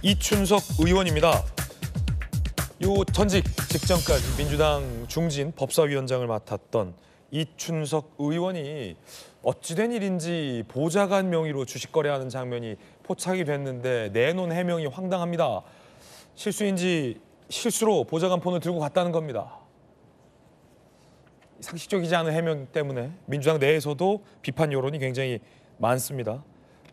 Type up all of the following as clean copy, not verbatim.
이춘석 의원입니다. 요 전직 직전까지 민주당 중진 법사위원장을 맡았던 이춘석 의원이 어찌된 일인지 보좌관 명의로 주식 거래하는 장면이 포착이 됐는데 내놓은 해명이 황당합니다. 실수인지 실수로 보좌관 폰을 들고 갔다는 겁니다. 상식적이지 않은 해명 때문에 민주당 내에서도 비판 여론이 굉장히 많습니다.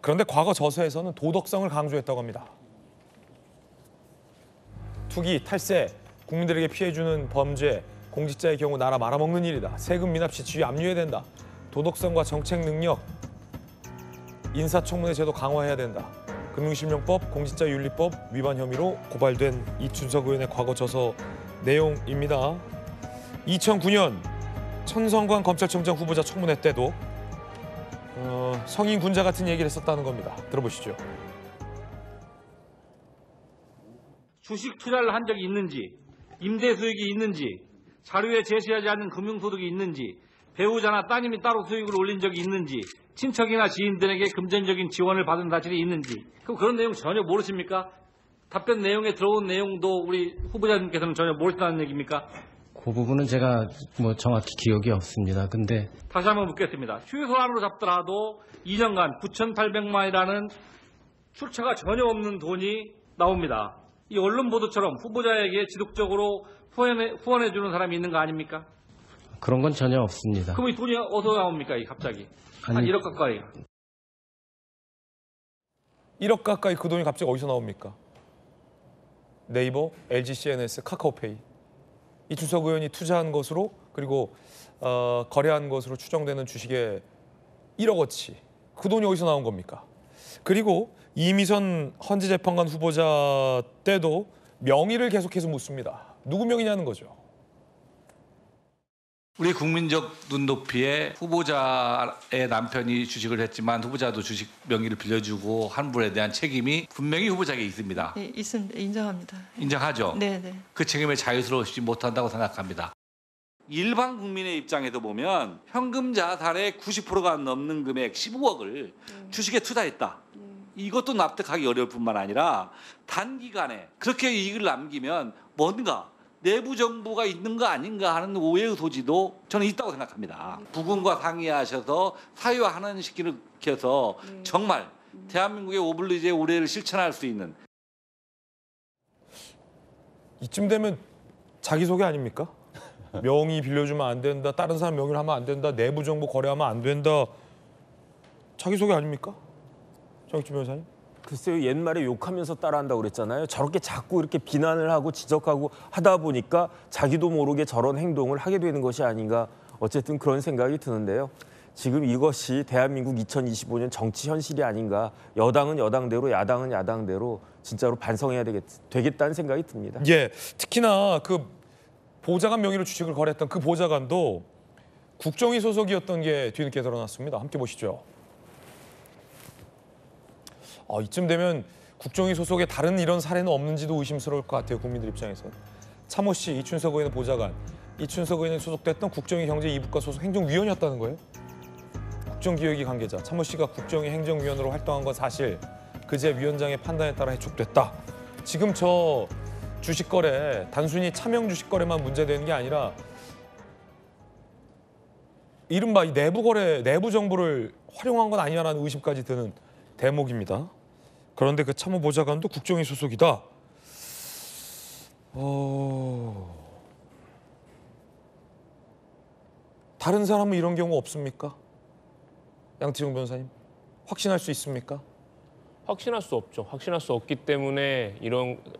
그런데 과거 저서에서는 도덕성을 강조했다고 합니다. 투기, 탈세, 국민들에게 피해 주는 범죄, 공직자의 경우 나라 말아먹는 일이다. 세금 미납 시 지위 압류해야 된다. 도덕성과 정책 능력, 인사청문회 제도 강화해야 된다. 금융실명법, 공직자윤리법 위반 혐의로 고발된 이춘석 의원의 과거 저서 내용입니다. 2009년 천성관 검찰청장 후보자 청문회 때도 성인 군자 같은 얘기를 했었다는 겁니다. 들어보시죠. 주식 투자를 한 적이 있는지, 임대 수익이 있는지, 자료에 제시하지 않는 금융소득이 있는지, 배우자나 따님이 따로 수익을 올린 적이 있는지, 친척이나 지인들에게 금전적인 지원을 받은 사실이 있는지, 그럼 그런 내용 전혀 모르십니까? 답변 내용에 들어온 내용도 우리 후보자님께서는 전혀 모르시다는 얘기입니까? 그 부분은 제가 정확히 기억이 없습니다. 근데 다시 한번 묻겠습니다. 최소한으로 잡더라도 2년간 9,800만 원이라는 출처가 전혀 없는 돈이 나옵니다. 이 언론 보도처럼 후보자에게 지속적으로 후원해주는 사람이 있는 거 아닙니까? 그런 건 전혀 없습니다. 그럼 이 돈이 어디서 나옵니까? 갑자기 한 1억 가까이. 1억 가까이 그 돈이 갑자기 어디서 나옵니까? 네이버, LG CNS, 카카오페이. 이춘석 의원이 투자한 것으로 그리고 거래한 것으로 추정되는 주식의 1억어치. 그 돈이 어디서 나온 겁니까? 그리고 이미선 헌재재판관 후보자 때도 명의를 계속해서 묻습니다. 누구 명의냐는 거죠. 우리 국민적 눈높이에 후보자의 남편이 주식을 했지만 후보자도 주식 명의를 빌려주고 한 분에 대한 책임이 분명히 후보자에게 있습니다. 네, 있습니다. 인정합니다. 인정하죠? 네. 그 책임을 자유스러우시지 못한다고 생각합니다. 일반 국민의 입장에서 보면 현금 자산의 90%가 넘는 금액 15억을 주식에 투자했다. 이것도 납득하기 어려울 뿐만 아니라 단기간에 그렇게 이익을 남기면 뭔가 내부 정보가 있는 거 아닌가 하는 오해의 소지도 저는 있다고 생각합니다. 부군과 상의하셔서 사유화하는 시기를 켜서 정말 대한민국의 오블리주의 우려를 실천할 수 있는 이쯤 되면 자기소개 아닙니까? 명의 빌려주면 안 된다, 다른 사람 명의를 하면 안 된다, 내부 정보 거래하면 안 된다. 자기소개 아닙니까? 정익주 변호사님? 글쎄요, 옛말에 욕하면서 따라한다고 그랬잖아요. 저렇게 자꾸 이렇게 비난을 하고 지적하고 하다 보니까 자기도 모르게 저런 행동을 하게 되는 것이 아닌가, 어쨌든 그런 생각이 드는데요. 지금 이것이 대한민국 2025년 정치 현실이 아닌가. 여당은 여당대로, 야당은 야당대로 진짜로 반성해야 되겠다는 생각이 듭니다. 예, 특히나 그 보좌관 명의로 주식을 거래했던 그 보좌관도 국정위 소속이었던 게 뒤늦게 드러났습니다. 함께 보시죠. 이쯤 되면 국정위 소속의 다른 이런 사례는 없는지도 의심스러울 것 같아요. 국민들 입장에서. 참호 씨, 이춘석 의원의 보좌관. 이춘석 의원이 소속됐던 국정위 경제 2부과 소속 행정위원이었다는 거예요. 국정기획위 관계자. 참호 씨가 국정위 행정위원으로 활동한 건 사실. 그제 위원장의 판단에 따라 해촉됐다. 지금 저 주식 거래, 단순히 차명 주식 거래만 문제되는 게 아니라 이른바 이 내부 거래, 내부 정보를 활용한 건 아니냐라는 의심까지 드는 대목입니다. 그런데 그 참호 보좌관도 국정위 소속이다. 다른 사람은 이런 경우 없습니까? 양태종 변호사님, 확신할 수 있습니까? 확신할 수 없죠. 확신할 수 없기 때문에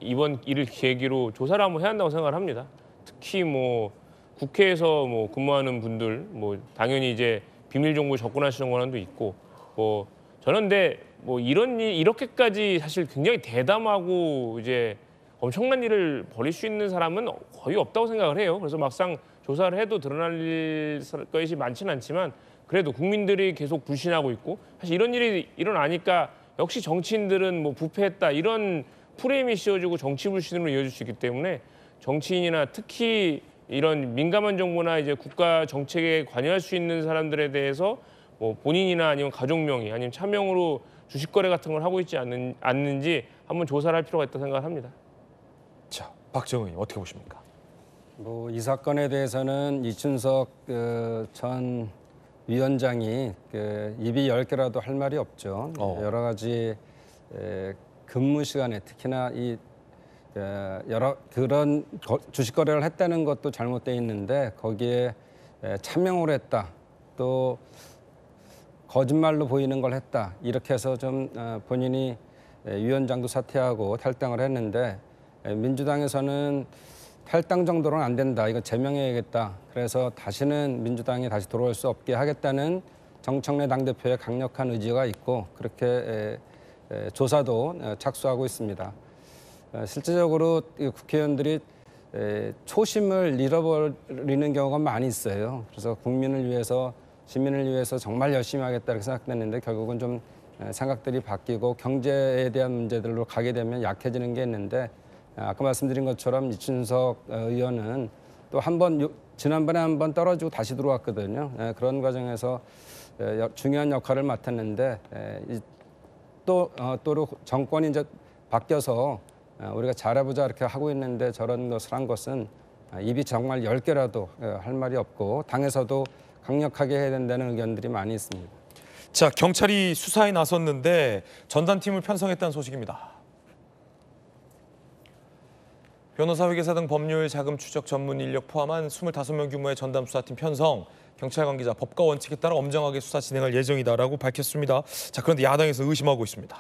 이번 일을 계기로 조사를 한번 해야 한다고 생각을 합니다. 특히 국회에서 근무하는 분들 당연히 이제 비밀 정보 접근하시는 권한도 있고 저는 근데 이런 일 이렇게까지 사실 굉장히 대담하고 이제 엄청난 일을 벌일 수 있는 사람은 거의 없다고 생각을 해요. 그래서 막상 조사를 해도 드러날 것이 많지는 않지만 그래도 국민들이 계속 불신하고 있고 사실 이런 일이 일어나니까 역시 정치인들은 부패했다 이런 프레임이 씌워지고 정치 불신으로 이어질 수 있기 때문에 정치인이나 특히 이런 민감한 정보나 이제 국가 정책에 관여할 수 있는 사람들에 대해서 본인이나 아니면 가족 명의 아니면 차명으로 주식 거래 같은 걸 하고 있지 않는지 한번 조사를 할 필요가 있다고 생각합니다. 자, 박정희 어떻게 보십니까? 뭐 이 사건에 대해서는 이춘석 전 위원장이 입이 10개라도 할 말이 없죠. 여러 가지 근무 시간에 특히나 이 여러 그런 주식 거래를 했다는 것도 잘못돼 있는데 거기에 차명을 했다. 또 거짓말로 보이는 걸 했다. 이렇게 해서 좀 본인이 위원장도 사퇴하고 탈당을 했는데 민주당에서는 탈당 정도로는 안 된다. 이거 제명해야겠다. 그래서 다시는 민주당에 다시 들어올 수 없게 하겠다는 정청래 당대표의 강력한 의지가 있고 그렇게 조사도 착수하고 있습니다. 실제적으로 국회의원들이 초심을 잃어버리는 경우가 많이 있어요. 그래서 국민을 위해서 시민을 위해서 정말 열심히 하겠다 이렇게 생각했는데 결국은 좀 생각들이 바뀌고 경제에 대한 문제들로 가게 되면 약해지는 게 있는데 아까 말씀드린 것처럼 이춘석 의원은 또 지난번에 한 번 떨어지고 다시 들어왔거든요. 그런 과정에서 중요한 역할을 맡았는데 또 정권이 이제 바뀌어서 우리가 잘해보자 이렇게 하고 있는데 저런 것을 한 것은 입이 정말 10개라도 할 말이 없고 당에서도 강력하게 해야 된다는 의견들이 많이 있습니다. 자, 경찰이 수사에 나섰는데 전담팀을 편성했다는 소식입니다. 변호사 회계사 등 법률 자금 추적 전문 인력 포함한 25명 규모의 전담 수사팀 편성, 경찰 관계자 법과 원칙에 따라 엄정하게 수사 진행할 예정이다라고 밝혔습니다. 자, 그런데 야당에서 의심하고 있습니다.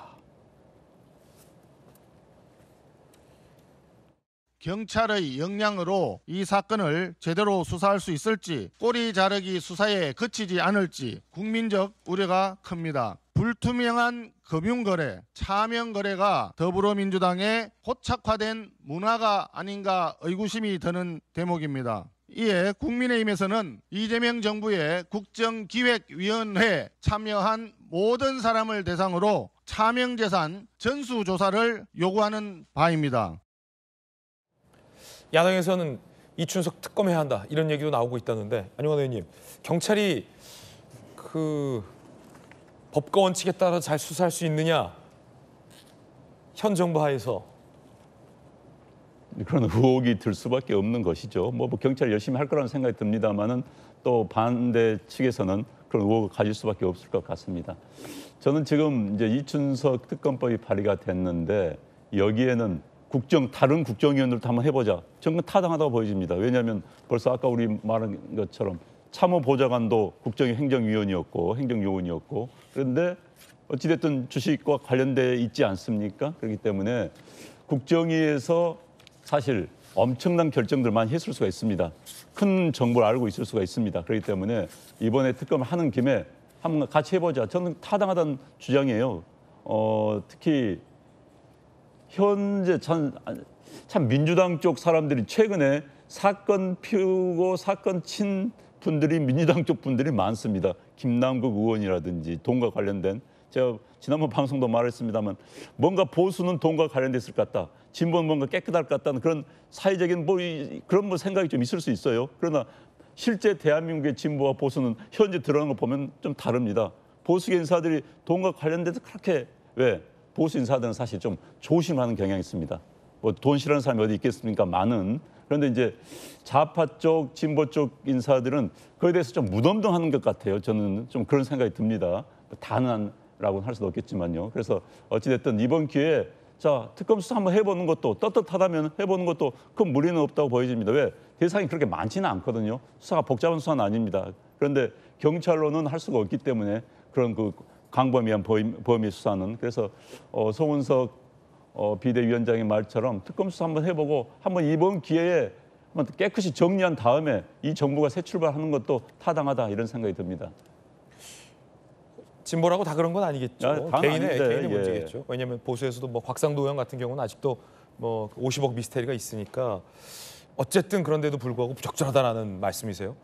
경찰의 역량으로 이 사건을 제대로 수사할 수 있을지 꼬리 자르기 수사에 그치지 않을지 국민적 우려가 큽니다. 불투명한 금융거래, 차명거래가 더불어민주당의 고착화된 문화가 아닌가 의구심이 드는 대목입니다. 이에 국민의힘에서는 이재명 정부의 국정기획위원회에 참여한 모든 사람을 대상으로 차명재산 전수조사를 요구하는 바입니다. 야당에서는 이춘석 특검해야 한다 이런 얘기도 나오고 있다는데 안용환 의원님, 경찰이 법과 원칙에 따라 잘 수사할 수 있느냐? 현 정부 하에서. 그런 의혹이 들 수밖에 없는 것이죠. 뭐 경찰 열심히 할 거라는 생각이 듭니다만은 또 반대 측에서는 그런 의혹을 가질 수밖에 없을 것 같습니다. 저는 지금 이제 이춘석 특검법이 발의가 됐는데 여기에는 다른 국정위원들도 한번 해보자. 저는 타당하다고 보여집니다. 왜냐하면 벌써 아까 우리 말한 것처럼 참모보좌관도 국정위 행정위원이었고 행정요원이었고 그런데 어찌됐든 주식과 관련돼 있지 않습니까? 그렇기 때문에 국정위에서 사실 엄청난 결정들 많이 했을 수가 있습니다. 큰 정보를 알고 있을 수가 있습니다. 그렇기 때문에 이번에 특검을 하는 김에 한번 같이 해보자. 저는 타당하다는 주장이에요. 특히 현재 참 민주당 쪽 사람들이 최근에 사건 피우고 사건 친 분들이 민주당 쪽 분들이 많습니다. 김남국 의원이라든지 돈과 관련된 제가 지난번 방송도 말했습니다만 뭔가 보수는 돈과 관련됐을 것 같다. 진보는 뭔가 깨끗할 것 같다는 그런 사회적인 그런 생각이 좀 있을 수 있어요. 그러나 실제 대한민국의 진보와 보수는 현재 드러나는 거 보면 좀 다릅니다. 보수계 인사들이 돈과 관련돼서 그렇게 보수 인사들은 사실 좀 조심하는 경향이 있습니다. 뭐 돈 싫어하는 사람이 어디 있겠습니까? 많은. 그런데 이제 좌파 쪽, 진보 쪽 인사들은 그에 대해서 좀 무덤덤하는 것 같아요. 저는 좀 그런 생각이 듭니다. 단언라고는 할 수도 없겠지만요. 그래서 어찌됐든 이번 기회에 자 특검 수사 한번 해보는 것도 떳떳하다면 해보는 것도 큰 무리는 없다고 보여집니다. 왜? 대상이 그렇게 많지는 않거든요. 수사가 복잡한 수사는 아닙니다. 그런데 경찰로는 할 수가 없기 때문에 그런 광범위한 범위 수사는 그래서 송은석 비대위원장의 말처럼 특검 수사 한번 해보고 한번 이번 기회에 한번 깨끗이 정리한 다음에 이 정부가 새 출발하는 것도 타당하다 이런 생각이 듭니다. 진보라고 다 그런 건 아니겠죠. 개인의 예. 문제겠죠. 왜냐하면 보수에서도 뭐 곽상도 의원 같은 경우는 아직도 뭐 50억 미스테리가 있으니까 어쨌든 그런데도 불구하고 부적절하다라는 말씀이세요.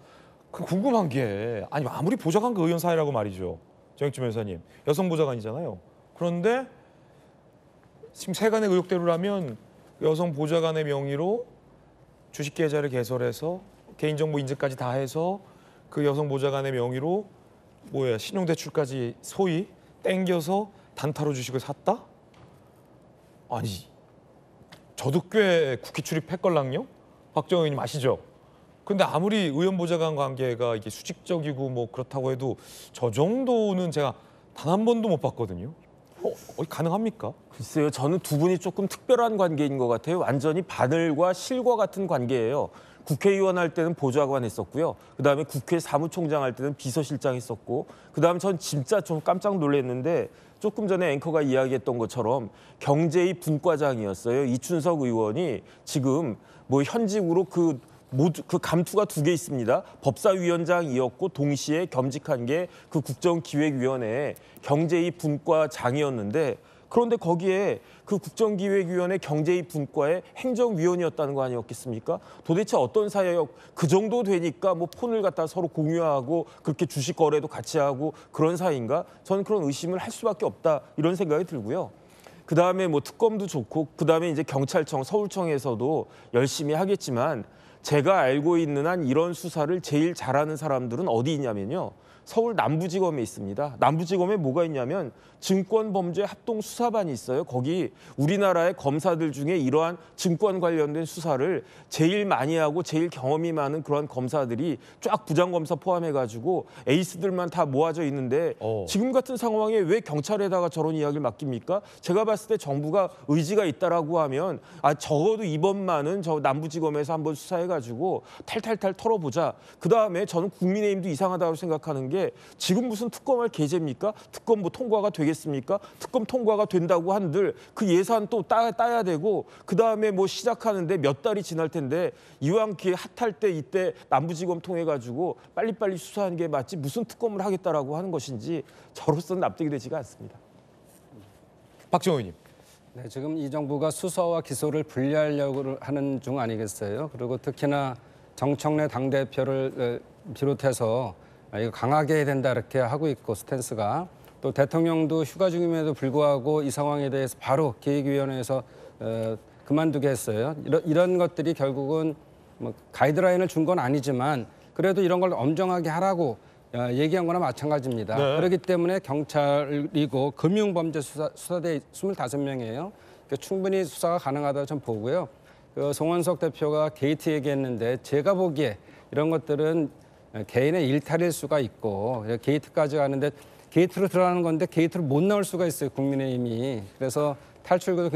궁금한 게 아니 아무리 보좌관 의원 사회라고 말이죠. 정익주 변호사님 여성 보좌관이잖아요. 그런데 지금 세간의 의혹대로라면 여성 보좌관의 명의로 주식 계좌를 개설해서 개인정보 인증까지 다 해서 그 여성 보좌관의 명의로 신용대출까지 소위 땡겨서 단타로 주식을 샀다? 아니, 저도 꽤 국회 출입했걸랑요? 박정희 의원님 아시죠? 근데 아무리 의원 보좌관 관계가 이게 수직적이고 뭐 그렇다고 해도 저 정도는 제가 단 한 번도 못 봤거든요. 가능합니까? 글쎄요, 저는 두 분이 조금 특별한 관계인 것 같아요. 완전히 바늘과 실과 같은 관계예요. 국회의원 할 때는 보좌관 했었고요. 그다음에 국회 사무총장 할 때는 비서실장 했었고, 그다음 전 진짜 좀 깜짝 놀랐는데 조금 전에 앵커가 이야기했던 것처럼 경제의 분과장이었어요. 이춘석 의원이 지금 뭐 현직으로 그 감투가 두 개 있습니다. 법사위원장이었고 동시에 겸직한 게 그 국정기획위원회의 경제의 분과장이었는데, 그런데 거기에 그 국정기획위원회 경제의 분과의 행정위원이었다는 거 아니었겠습니까? 도대체 어떤 사이예요? 그 정도 되니까 뭐 폰을 갖다 서로 공유하고 그렇게 주식 거래도 같이 하고 그런 사이인가? 저는 그런 의심을 할 수밖에 없다, 이런 생각이 들고요. 그다음에 뭐 특검도 좋고, 그다음에 이제 경찰청, 서울청에서도 열심히 하겠지만, 제가 알고 있는 한 이런 수사를 제일 잘하는 사람들은 어디 있냐면요, 서울 남부지검에 있습니다. 남부지검에 뭐가 있냐면 증권범죄 합동수사반이 있어요. 거기 우리나라의 검사들 중에 이러한 증권 관련된 수사를 제일 많이 하고 제일 경험이 많은 그런 검사들이 쫙 부장검사 포함해가지고 에이스들만 다 모아져 있는데, 지금 같은 상황에 왜 경찰에다가 저런 이야기를 맡깁니까? 제가 봤을 때 정부가 의지가 있다라고 하면 적어도 이번만은 저 남부지검에서 한번 수사해가지고 탈탈탈 털어보자. 그다음에 저는 국민의힘도 이상하다고 생각하는 게, 지금 무슨 특검할 계제입니까? 특검 뭐 통과가 되겠습니까? 특검 통과가 된다고 한들 그 예산 또 따야 되고, 그다음에 뭐 시작하는데 몇 달이 지날 텐데, 이왕 기회 핫할 때 이때 남부지검 통해 가지고 빨리빨리 수사하는 게 맞지, 무슨 특검을 하겠다라고 하는 것인지 저로서는 납득이 되지가 않습니다. 박정희 의원님. 네, 지금 이 정부가 수사와 기소를 분리하려고 하는 중 아니겠어요? 그리고 특히나 정청래 당대표를 비롯해서 이거 강하게 해야 된다 이렇게 하고 있고, 스탠스가. 또 대통령도 휴가 중임에도 불구하고 이 상황에 대해서 바로 기획위원회에서 그만두게 했어요. 이런 것들이 결국은 뭐 가이드라인을 준 건 아니지만 그래도 이런 걸 엄정하게 하라고 얘기한 거나 마찬가지입니다. 네. 그렇기 때문에 경찰이고 금융범죄 수사대 25명이에요. 그러니까 충분히 수사가 가능하다고 좀 보고요. 송원석 대표가 게이트 얘기했는데, 제가 보기에 이런 것들은 개인의 일탈일 수가 있고, 게이트까지 가는데 게이트로 들어가는 건데 게이트로 못 나올 수가 있어요, 국민의힘이. 그래서 탈출도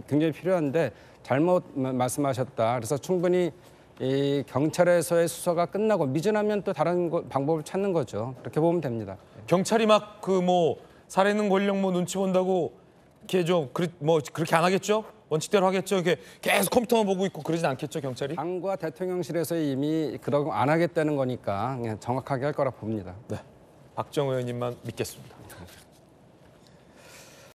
굉장히 필요한데 잘못 말씀하셨다. 그래서 충분히 이 경찰에서의 수사가 끝나고 미진하면 또 다른 방법을 찾는 거죠. 그렇게 보면 됩니다. 경찰이 막 그 뭐 살해는 권력 뭐 눈치 본다고 이렇게 좀 그렇게 안 하겠죠? 원칙대로 하겠죠? 이렇게 계속 컴퓨터만 보고 있고 그러진 않겠죠, 경찰이? 당과 대통령실에서 이미 그러고 안 하겠다는 거니까 그냥 정확하게 할 거라 봅니다. 네, 박정희 의원님만 믿겠습니다.